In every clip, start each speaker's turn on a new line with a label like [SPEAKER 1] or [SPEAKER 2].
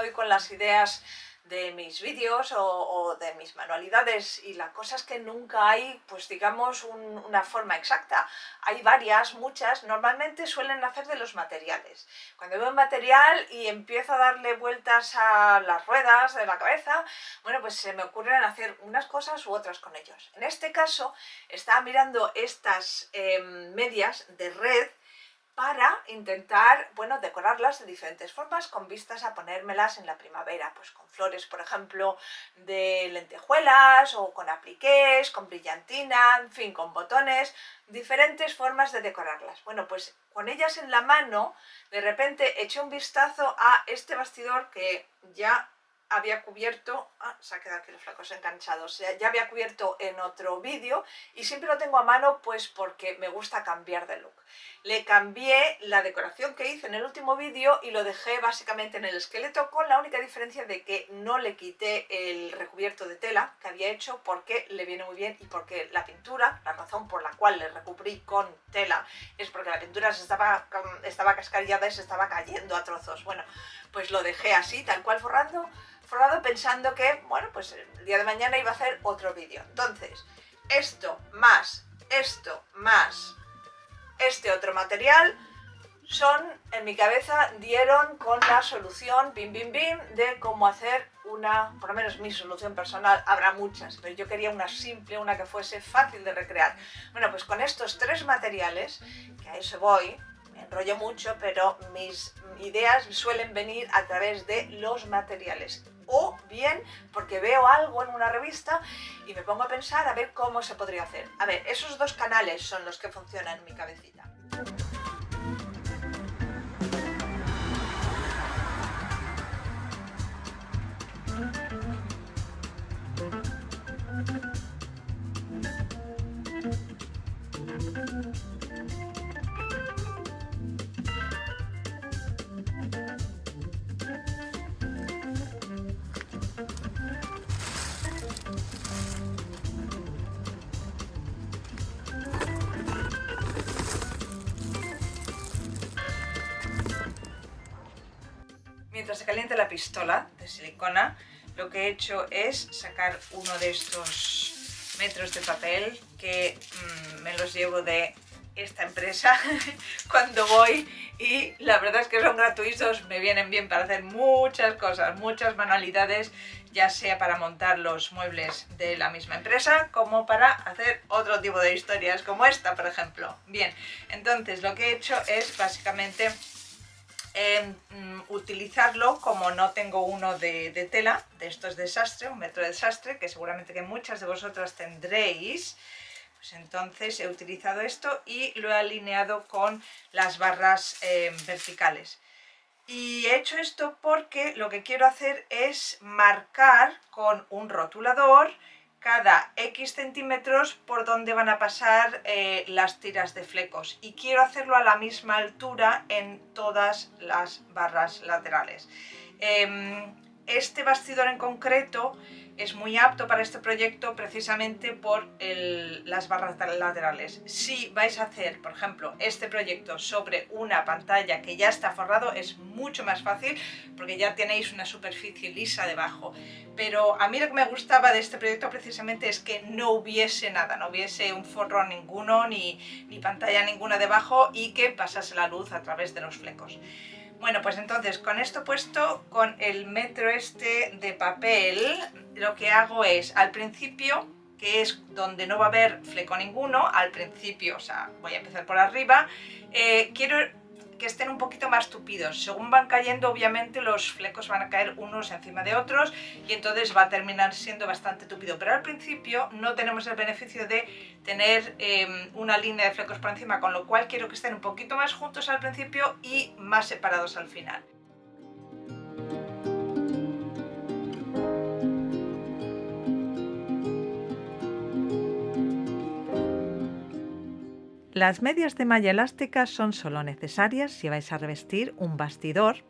[SPEAKER 1] estoy con las ideas de mis vídeos o de mis manualidades, y la cosa es que nunca hay, pues digamos, una forma exacta. Hay varias, muchas, normalmente suelen nacer de los materiales. Cuando veo un material y empiezo a darle vueltas a las ruedas de la cabeza, bueno, pues se me ocurren hacer unas cosas u otras con ellos. En este caso estaba mirando estas medias de red para intentar, bueno, decorarlas de diferentes formas con vistas a ponérmelas en la primavera, pues con flores, por ejemplo, de lentejuelas, o con apliqués, con brillantina, en fin, con botones, diferentes formas de decorarlas. Bueno, pues con ellas en la mano, de repente eché un vistazo a este bastidor que ya había cubierto, se ha quedado aquí los flacos enganchados, ya había cubierto en otro vídeo, y siempre lo tengo a mano pues porque me gusta cambiar de look. Le cambié la decoración que hice en el último vídeo y lo dejé básicamente en el esqueleto, con la única diferencia de que no le quité el recubierto de tela que había hecho, porque le viene muy bien, y porque la pintura, la razón por la cual le recubrí con tela es porque la pintura estaba cascarillada y se estaba cayendo a trozos. Bueno, pues lo dejé así, tal cual, forrado, pensando que, bueno, pues el día de mañana iba a hacer otro vídeo. Entonces, esto más este otro material en mi cabeza dieron con la solución bim de cómo hacer una, por lo menos mi solución personal, habrá muchas, pero yo quería una simple, una que fuese fácil de recrear. Bueno, pues con estos tres materiales, que a eso voy, me enrollo mucho, pero mis ideas suelen venir a través de los materiales, o bien porque veo algo en una revista y me pongo a pensar a ver cómo se podría hacer. A ver, esos dos canales son los que funcionan en mi cabecita. Mientras se calienta la pistola de silicona, lo que he hecho es sacar uno de estos metros de papel que me los llevo de esta empresa cuando voy, y la verdad es que son gratuitos, me vienen bien para hacer muchas cosas, muchas manualidades, ya sea para montar los muebles de la misma empresa como para hacer otro tipo de historias como esta, por ejemplo. Bien, entonces lo que he hecho es básicamente utilizarlo, como no tengo uno de tela, de estos de sastre, un metro de sastre, que seguramente que muchas de vosotras tendréis. Pues entonces he utilizado esto y lo he alineado con las barras verticales. Y he hecho esto porque lo que quiero hacer es marcar con un rotulador cada X centímetros por donde van a pasar las tiras de flecos, y quiero hacerlo a la misma altura en todas las barras laterales. Este bastidor en concreto es muy apto para este proyecto precisamente por las barras laterales. Si vais a hacer, por ejemplo, este proyecto sobre una pantalla que ya está forrado, es mucho más fácil porque ya tenéis una superficie lisa debajo. Pero a mí lo que me gustaba de este proyecto precisamente es que no hubiese nada, no hubiese un forro ninguno, ni pantalla ninguna debajo, y que pasase la luz a través de los flecos. Bueno, pues entonces con esto puesto, con el metro este de papel, lo que hago es, al principio, que es donde no va a haber fleco ninguno, al principio, o sea, voy a empezar por arriba, quiero que estén un poquito más tupidos. Según van cayendo, obviamente los flecos van a caer unos encima de otros y entonces va a terminar siendo bastante tupido, pero al principio no tenemos el beneficio de tener una línea de flecos por encima, con lo cual quiero que estén un poquito más juntos al principio y más separados al final. Las medias de malla elástica son solo necesarias si vais a revestir un bastidor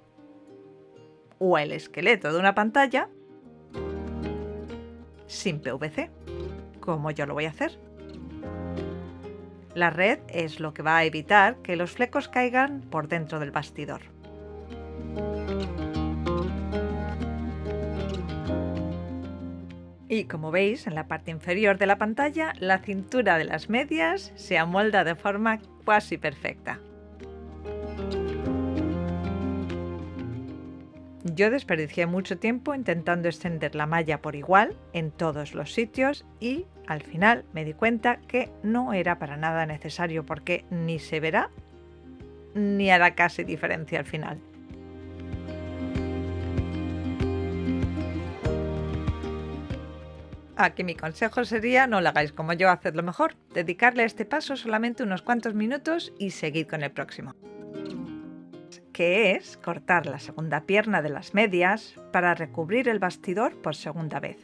[SPEAKER 1] o el esqueleto de una pantalla sin PVC, como yo lo voy a hacer. La red es lo que va a evitar que los flecos caigan por dentro del bastidor. Y como veis, en la parte inferior de la pantalla, la cintura de las medias se amolda de forma casi perfecta. Yo desperdicié mucho tiempo intentando extender la malla por igual en todos los sitios y al final me di cuenta que no era para nada necesario porque ni se verá ni hará casi diferencia al final. Aquí mi consejo sería no lo hagáis como yo, hacedlo mejor, dedicarle a este paso solamente unos cuantos minutos y seguid con el próximo, que es cortar la segunda pierna de las medias para recubrir el bastidor por segunda vez.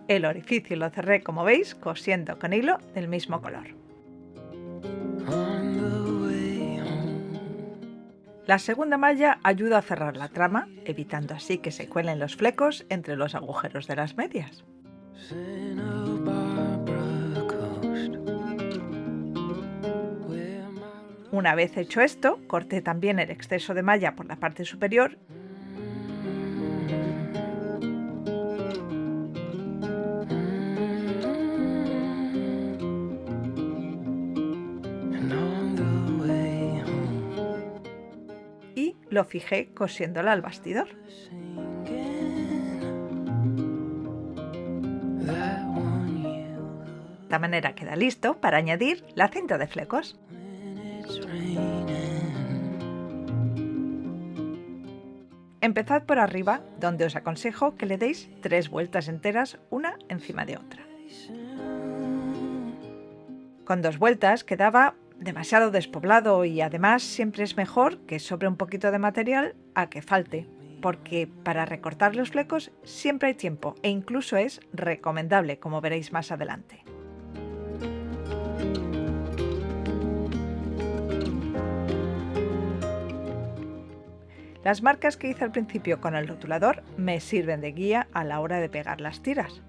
[SPEAKER 1] El orificio lo cerré, como veis, cosiendo con hilo del mismo color. La segunda malla ayuda a cerrar la trama, evitando así que se cuelen los flecos entre los agujeros de las medias. Una vez hecho esto, corté también el exceso de malla por la parte superior y lo fijé cosiéndola al bastidor. De esta manera queda listo para añadir la cinta de flecos. Empezad por arriba, donde os aconsejo que le deis 3 vueltas enteras, una encima de otra. Con 2 vueltas quedaba demasiado despoblado y además siempre es mejor que sobre un poquito de material a que falte, porque para recortar los flecos siempre hay tiempo e incluso es recomendable, como veréis más adelante. Las marcas que hice al principio con el rotulador me sirven de guía a la hora de pegar las tiras.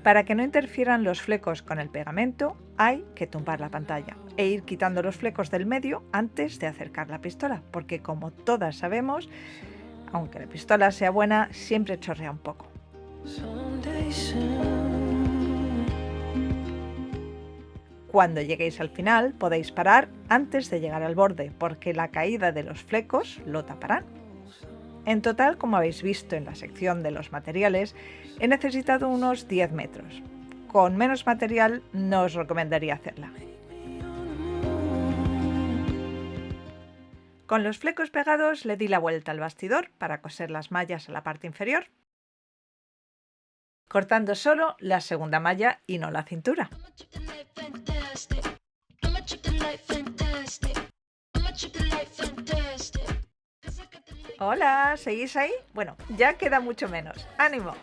[SPEAKER 1] Para que no interfieran los flecos con el pegamento, hay que tumbar la pantalla e ir quitando los flecos del medio antes de acercar la pistola, porque como todas sabemos, aunque la pistola sea buena, siempre chorrea un poco. Cuando lleguéis al final podéis parar antes de llegar al borde, porque la caída de los flecos lo taparán. En total, como habéis visto en la sección de los materiales, he necesitado unos 10 metros. Con menos material no os recomendaría hacerla. Con los flecos pegados le di la vuelta al bastidor para coser las mallas a la parte inferior, cortando solo la segunda malla y no la cintura. Hola, ¿seguís ahí? Bueno, ya queda mucho menos. ¡Ánimo!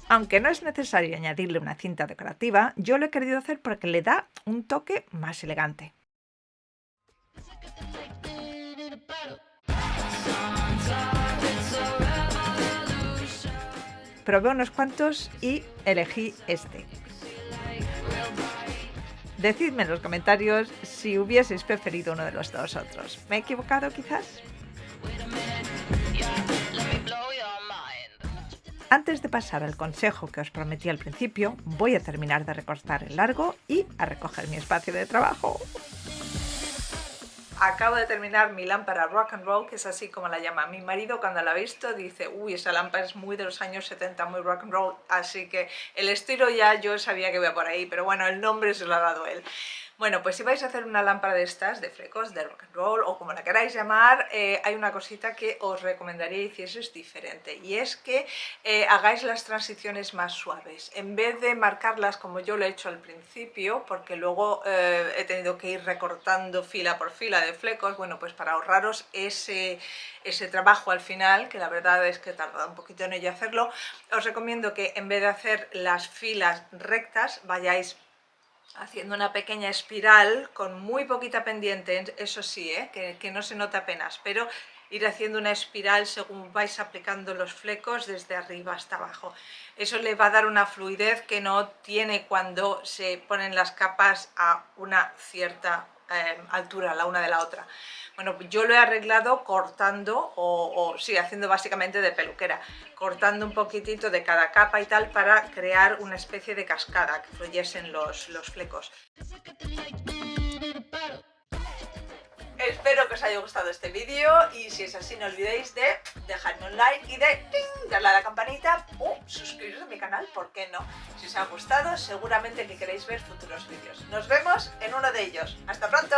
[SPEAKER 1] Aunque no es necesario añadirle una cinta decorativa, yo lo he querido hacer porque le da un toque más elegante. Probé unos cuantos y elegí este. Decidme en los comentarios si hubieseis preferido uno de los dos otros. ¿Me he equivocado quizás? Antes de pasar al consejo que os prometí al principio, voy a terminar de recortar el largo y a recoger mi espacio de trabajo. Acabo de terminar mi lámpara rock and roll, que es así como la llama mi marido. Cuando la ha visto dice, uy, esa lámpara es muy de los años 70, muy rock and roll, así que el estilo ya yo sabía que iba por ahí, pero bueno, el nombre se lo ha dado él. Bueno, pues si vais a hacer una lámpara de estas, de flecos, de rock and roll o como la queráis llamar, hay una cosita que os recomendaría hicieseis diferente, y es que hagáis las transiciones más suaves. En vez de marcarlas como yo lo he hecho al principio, porque luego he tenido que ir recortando fila por fila de flecos, bueno, pues para ahorraros ese trabajo al final, que la verdad es que he tardado un poquito en ello hacerlo, os recomiendo que en vez de hacer las filas rectas, vayáis haciendo una pequeña espiral con muy poquita pendiente, eso sí, que no se nota apenas, pero ir haciendo una espiral según vais aplicando los flecos desde arriba hasta abajo. Eso le va a dar una fluidez que no tiene cuando se ponen las capas a una cierta altura la una de la otra. Bueno, yo lo he arreglado cortando sí, haciendo básicamente de peluquera, cortando un poquitito de cada capa y tal para crear una especie de cascada que fluyesen los flecos. Espero que os haya gustado este vídeo y si es así no olvidéis de dejarme un like y de darle a la campanita o suscribiros a mi canal, ¿por qué no? Si os ha gustado seguramente que queréis ver futuros vídeos. Nos vemos en uno de ellos. ¡Hasta pronto!